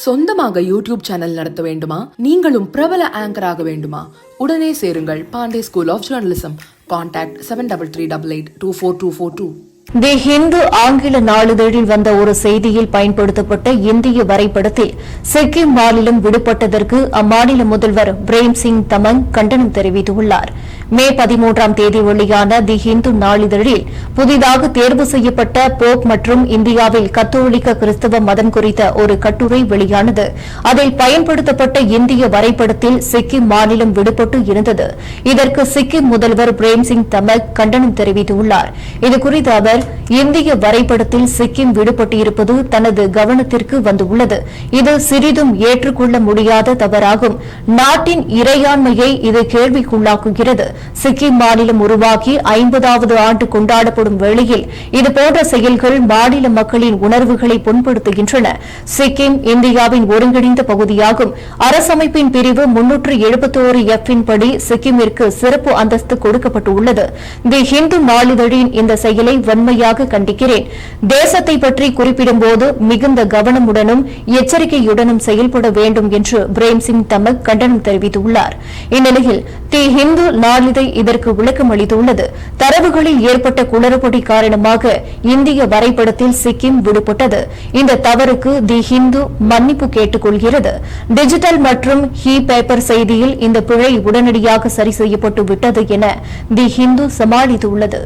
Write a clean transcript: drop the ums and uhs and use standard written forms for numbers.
சொந்தமாக YouTube channel நடத்த வேண்டுமா? நீங்களும் பிரபல ஆங்கர் ஆக வேண்டுமா? உடனே சேருங்கள் Pandey school of journalism. Contact 7338824242. The Hindu ஆங்கில நாளிதழில் வந்த ஒரு செய்தியில் பயன்படுத்தப்பட்ட இந்திய வரைபடத்தில் சிக்கிம் மாநிலம் விடுபட்டதற்கு அம்மாநில முதல்வர் பிரேம் சிங் தமங் கண்டனம் தெரிவித்துள்ளார். மே 13ஆம் தேதி வெளியான தி ஹிந்து நாளிதழில் புதிதாக தேர்வு செய்யப்பட்ட போப் மற்றும் இந்தியாவில் கத்தோலிக்க கிறிஸ்தவ மதம் குறித்த ஒரு கட்டுரை வெளியானது. அதில் பயன்படுத்தப்பட்ட இந்திய வரைபடத்தில் சிக்கிம் மாநிலம் விடுபட்டு இருந்தது. இதற்கு சிக்கிம் முதல்வர் பிரேம் சிங் தமங் கண்டனம் தெரிவித்துள்ளார். இதுகுறித்து அவர், இந்திய வரைபடத்தில் சிக்கிம் விடுபட்டிருப்பது தனது கவனத்திற்கு வந்துள்ளது. இது சிறிதும் ஏற்றுக்கொள்ள முடியாத தவறாகும். நாட்டின் இறையாண்மையை இது கேள்விக்குள்ளாக்குகிறது. சிக்கிம் மாநிலம் உருவாகி 50வது ஆண்டு கொண்டாடப்படும் வேளையில் இதுபோன்ற செயல்கள் மாநில மக்களின் உணர்வுகளை புண்படுத்துகின்றன. சிக்கிம் இந்தியாவின் ஒருங்கிணைந்த பகுதியாகும். அரசமைப்பின் பிரிவு 371F படி சிக்கிமிற்கு சிறப்பு அந்தஸ்து கொடுக்கப்பட்டுள்ளது. தி ஹிந்து நாளிதழின் இந்த செயலை வன்மையாக கண்டிக்கிறேன். தேசத்தை பற்றி குறிப்பிடும்போது மிகுந்த கவனமுடனும் எச்சரிக்கையுடனும் செயல்பட வேண்டும் என்று பிரேம் சிங் தமங் கண்டனம் தெரிவித்துள்ளார். இந்நிலையில் தி ஹிந்து நாளிதழ் இதற்கு விளக்கம் அளித்துள்ளது. தரவுகளில் ஏற்பட்ட குளறுபடி காரணமாக இந்திய வரைபடத்தில் சிக்கிம் விடுபட்டது. இந்த தவறுக்கு தி ஹிந்து மன்னிப்பு கேட்டுக் கொள்கிறது. டிஜிட்டல் மற்றும் ஹி பேப்பர் செய்தியில் இந்த பிழை உடனடியாக சரி செய்யப்பட்டு விட்டது என தி ஹிந்து சமாளித்துள்ளது.